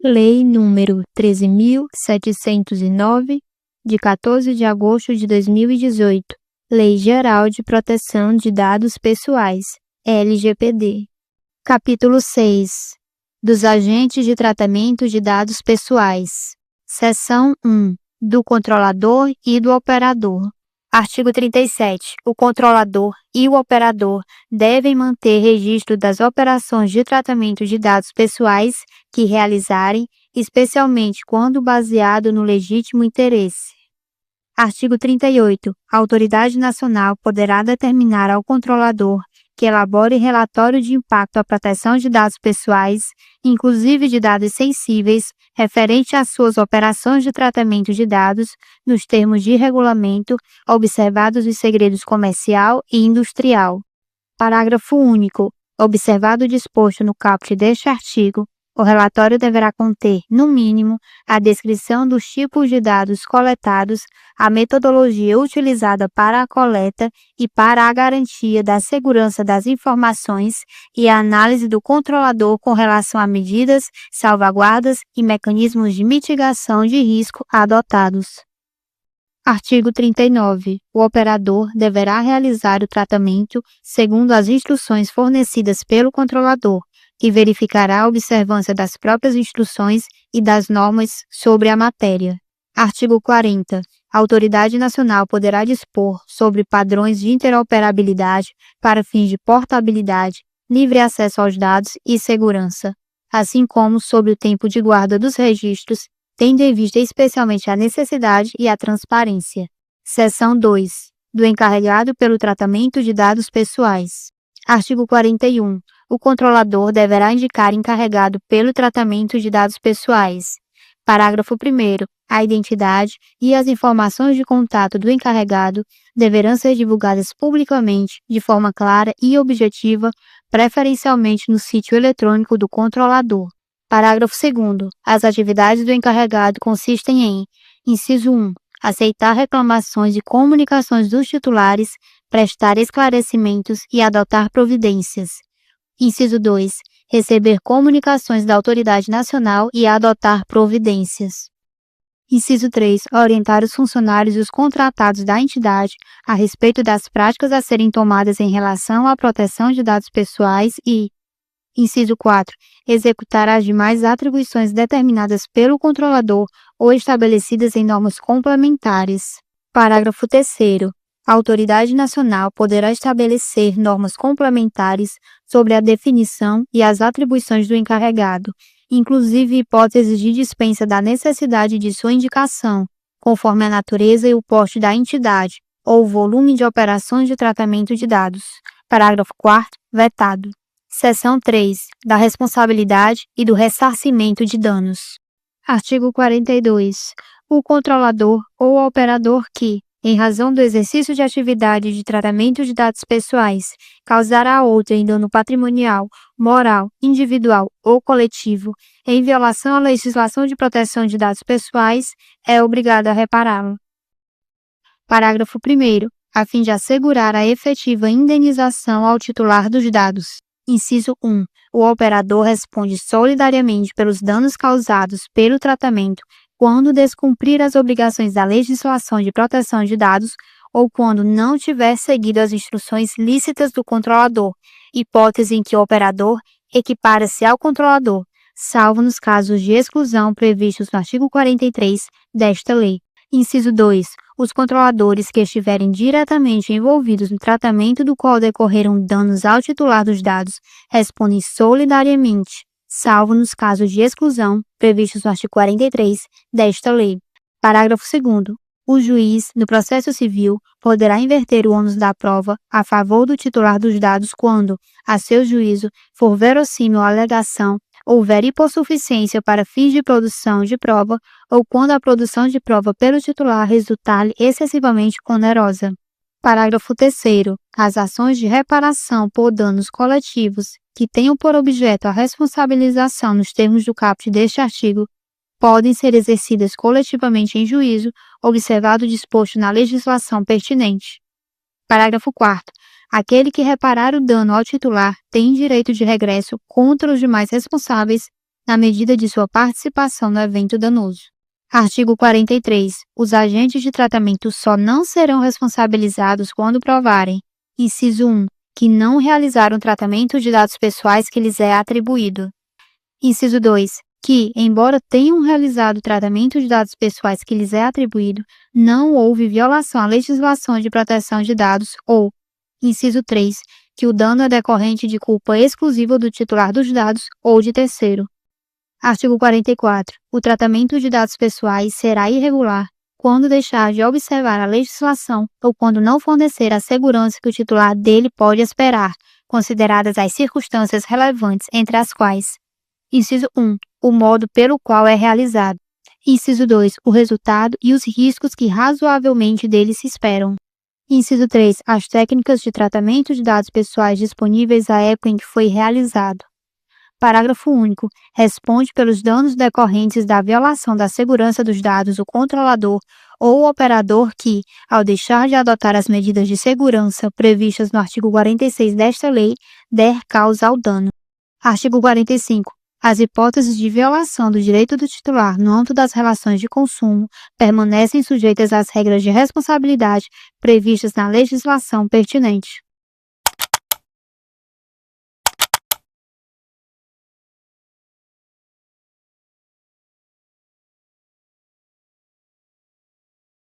Lei número 13.709, de 14 de agosto de 2018, Lei Geral de Proteção de Dados Pessoais, LGPD. Capítulo 6. Dos agentes de tratamento de dados pessoais. Seção 1. Do controlador e do operador. Artigo 37. O controlador e o operador devem manter registro das operações de tratamento de dados pessoais que realizarem, especialmente quando baseado no legítimo interesse. Artigo 38. A autoridade nacional poderá determinar ao controlador que elabore relatório de impacto à proteção de dados pessoais, inclusive de dados sensíveis, referente às suas operações de tratamento de dados, nos termos de regulamento, observados os segredos comercial e industrial. Parágrafo único. Observado o disposto no caput deste artigo, o relatório deverá conter, no mínimo, a descrição dos tipos de dados coletados, a metodologia utilizada para a coleta e para a garantia da segurança das informações e a análise do controlador com relação a medidas, salvaguardas e mecanismos de mitigação de risco adotados. Artigo 39. O operador deverá realizar o tratamento segundo as instruções fornecidas pelo controlador, que verificará a observância das próprias instruções e das normas sobre a matéria. Artigo 40. A autoridade nacional poderá dispor sobre padrões de interoperabilidade para fins de portabilidade, livre acesso aos dados e segurança, assim como sobre o tempo de guarda dos registros, tendo em vista especialmente a necessidade e a transparência. Seção 2. Do encarregado pelo tratamento de dados pessoais. Artigo 41. O controlador deverá indicar encarregado pelo tratamento de dados pessoais. Parágrafo 1º. A identidade e as informações de contato do encarregado deverão ser divulgadas publicamente, de forma clara e objetiva, preferencialmente no sítio eletrônico do controlador. Parágrafo 2º. As atividades do encarregado consistem em: inciso 1. Aceitar reclamações e comunicações dos titulares, prestar esclarecimentos e adotar providências. Inciso 2. Receber comunicações da autoridade nacional e adotar providências. Inciso 3. Orientar os funcionários e os contratados da entidade a respeito das práticas a serem tomadas em relação à proteção de dados pessoais e, inciso 4. Executar as demais atribuições determinadas pelo controlador ou estabelecidas em normas complementares. Parágrafo 3º. A autoridade nacional poderá estabelecer normas complementares sobre a definição e as atribuições do encarregado, inclusive hipóteses de dispensa da necessidade de sua indicação, conforme a natureza e o porte da entidade, ou o volume de operações de tratamento de dados. Parágrafo 4º. Vetado. Seção 3. Da responsabilidade e do ressarcimento de danos. Artigo 42. O controlador ou operador que, em razão do exercício de atividade de tratamento de dados pessoais, causar a outrem dano patrimonial, moral, individual ou coletivo, em violação à legislação de proteção de dados pessoais, é obrigado a repará-lo. Parágrafo 1º. A fim de assegurar a efetiva indenização ao titular dos dados. Inciso 1. O operador responde solidariamente pelos danos causados pelo tratamento quando descumprir as obrigações da legislação de proteção de dados ou quando não tiver seguido as instruções lícitas do controlador, hipótese em que o operador equipara-se ao controlador, salvo nos casos de exclusão previstos no artigo 43 desta lei. Inciso 2. Os controladores que estiverem diretamente envolvidos no tratamento do qual decorreram danos ao titular dos dados respondem solidariamente, salvo nos casos de exclusão previstos no artigo 43 desta lei. Parágrafo 2º. O juiz, no processo civil, poderá inverter o ônus da prova a favor do titular dos dados quando, a seu juízo, for verossímil a alegação, houver hipossuficiência para fins de produção de prova ou quando a produção de prova pelo titular resultar-lhe excessivamente onerosa. Parágrafo 3º. As ações de reparação por danos coletivos que tenham por objeto a responsabilização nos termos do caput deste artigo podem ser exercidas coletivamente em juízo, observado o disposto na legislação pertinente. Parágrafo 4º. Aquele que reparar o dano ao titular tem direito de regresso contra os demais responsáveis na medida de sua participação no evento danoso. Artigo 43. Os agentes de tratamento só não serão responsabilizados quando provarem: inciso 1, que não realizaram tratamento de dados pessoais que lhes é atribuído. Inciso 2, que, embora tenham realizado o tratamento de dados pessoais que lhes é atribuído, não houve violação à legislação de proteção de dados ou, inciso 3, que o dano é decorrente de culpa exclusiva do titular dos dados ou de terceiro. Artigo 44. O tratamento de dados pessoais será irregular quando deixar de observar a legislação ou quando não fornecer a segurança que o titular dele pode esperar, consideradas as circunstâncias relevantes, entre as quais: inciso 1, o modo pelo qual é realizado. Inciso 2, o resultado e os riscos que razoavelmente dele se esperam. Inciso 3, as técnicas de tratamento de dados pessoais disponíveis à época em que foi realizado. Parágrafo único. Responde pelos danos decorrentes da violação da segurança dos dados o controlador ou o operador que, ao deixar de adotar as medidas de segurança previstas no artigo 46 desta lei, der causa ao dano. Artigo 45. As hipóteses de violação do direito do titular no âmbito das relações de consumo permanecem sujeitas às regras de responsabilidade previstas na legislação pertinente.